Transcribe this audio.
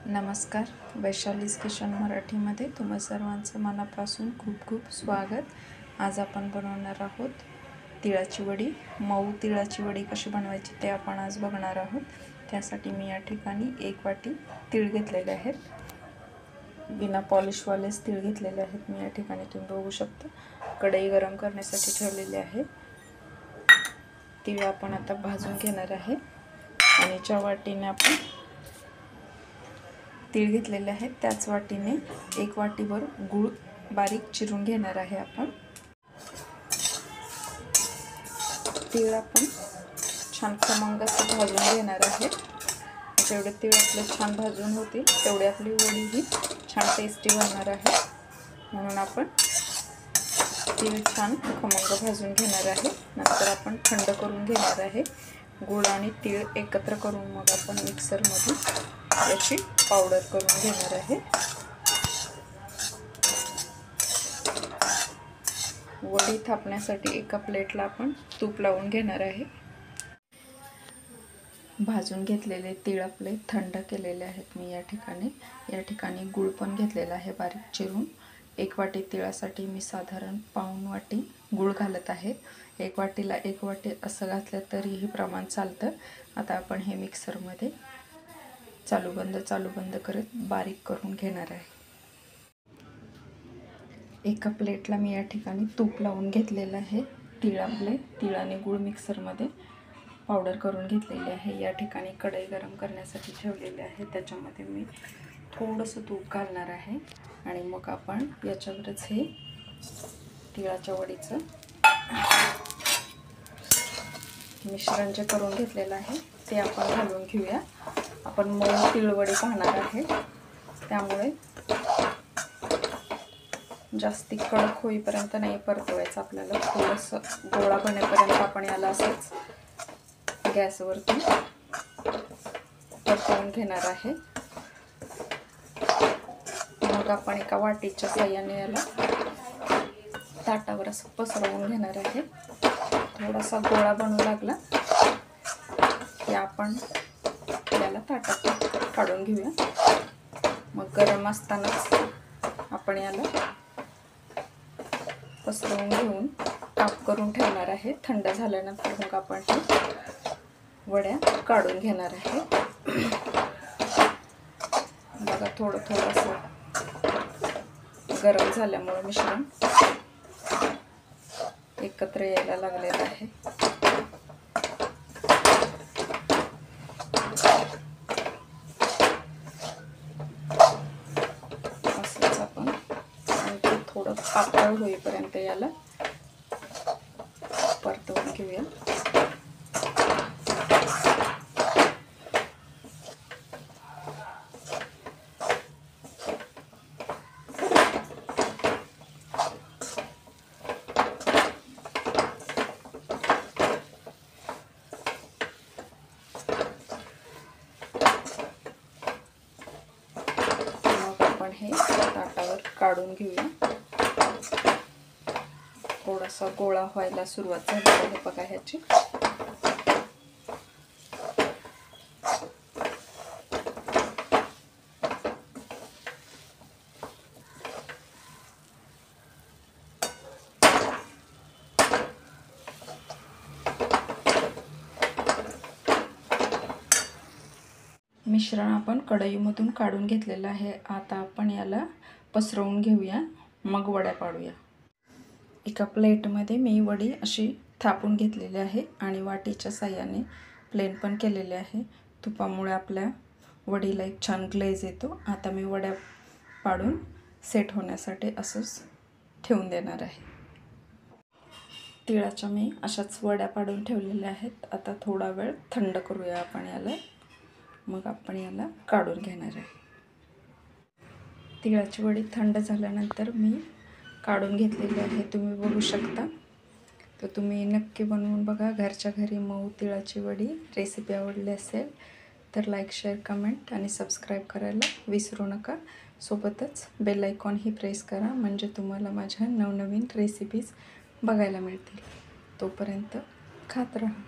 नमस्कार. वैशालीज किचन मराठीमध्ये तुम्हा सर्वांचं मनापासून खूप खूप स्वागत. आज आपण बनवणार आहोत तिळाची वडी. मऊ तिळाची वडी कशी बनवायची ते आपण आज बघणार आहोत. त्यासाठी मी या ठिकाणी 1 वाटी तीळ घेतलेले आहेत. बिना पॉलिशवालेच तीळ घेतलेले आहेत मी या ठिकाणी, तुम्ही बघू शकता. कढई गरम करण्यासाठी ठेवलेली आहे. तीळ आपण आता भाजून घेणार आहे आणि ज्या वाटीने आपण तीळ घेतलेले आहेत त्याच वाटीने 1 वाटीभर गूळ बारीक चिरून घेणार आहे आपण. तीळ आपण छान खमंग असं भाजून घेणार आहे. जेवढे तीळ आपले छान भाजून होतील तेवढी आपली वडी ही छान टेस्टी बनणार आहे. म्हणून आपण तीळ छान खमंग भाजून घेणार आहे. नंतर आपण थंड करून घेणार आहे. गूळ आणि तीळ एकत्र करून मग आपण मिक्सरमध्ये याची पावडर करून घेणार आहे. वडी थापण्यासाठी एका प्लेटला आपण तूप लावून घेणार आहे. भाजून घेतलेले तीळ आपले थंड केलेले आहेत मी या ठिकाणी गूळ पण घेतलेला आहे बारीक चिरून. 1 वाटी तिळासाठी मी साधारण पाऊण वाटी गूळ घालत आहे. 1 वाटीला 1 वाटी असं घातलं तरीही प्रमाण चालतं. आता आपण हे मिक्सरमध्ये चालू बंद करत बारीक करून घेणार आहे. एका प्लेटला मी या ठिकाणी तूप लावून घेतलेलं आहे. तीळ आणि गूळ मिक्सरमध्ये पावडर करून घेतलेली आहे. या ठिकाणी कढई गरम करण्यासाठी ठेवलेली आहे. त्याच्यामध्ये मी थोडंसं तूप घालणार आहे आणि मग आपण याच्यावरच हे तिळाच्या वडीचं मिश्रण जे करून घेतलेलं आहे ते आपण घालून घेऊया. आपण मऊ तिळवडी पाहणार आहे, त्यामुळे जास्ती कडक होईपर्यंत नाही परतवायचं आपल्याला. थोडंसं गोळा बनेपर्यंत आपण याला असंच गॅसवरती परतवून घेणार आहे. मग आपण एका वाटीच्या साहाय्याने याला ताटावर असं पसरवून घेणार आहे. थोडासा गोळा बनू लागला की आपण याला ताटात काढून घेऊया. मग गरम असतानाच आपण याला पसरवून घेऊन ताप करून ठेवणार आहे. थंड झाल्यानंतर मग आपण वड्या काढून घेणार आहे. बघा थोडं असं गरम झाल्यामुळे मिश्रण एकत्र यायला लागलेलं आहे. असंच आपण आणखी थोडं पातळ होईपर्यंत याला परतवून घेऊया. हे ताटावर काढून घेऊया. थोडासा गोळा व्हायला सुरुवात झाली आहे बघा ह्याची. मिश्रण आपण कढईमधून काढून घेतलेलं आहे. आता आपण याला पसरवून घेऊया, मग वड्या पाडूया. एका प्लेटमध्ये मी वडी अशी थापून घेतलेली आहे आणि वाटीच्या साहाय्याने प्लेन पण केलेले आहे. तुपामुळे आपल्या वडीला एक छान ग्लेज येतो. आता मी वड्या पाडून सेट होण्यासाठी असंच ठेवून देणार आहे. तिळाच्या मी अशाच वड्या पाडून ठेवलेल्या आहेत. आता थोडा वेळ थंड करूया आपण याला, मग आपण याला काढून घेणार आहे. तिळाची वडी थंड झाल्यानंतर मी काढून घेतलेली आहे, तुम्ही बघू शकता. तर तुम्ही नक्की बनवून बघा घरच्या घरी मऊ तिळाची वडी. रेसिपी आवडली असेल तर लाईक, शेअर, कमेंट आणि सबस्क्राईब करायला विसरू नका. सोबतच बेल आयकॉनही प्रेस करा, म्हणजे तुम्हाला माझ्या नवनवीन रेसिपीज बघायला मिळतील. तोपर्यंत खात राहा.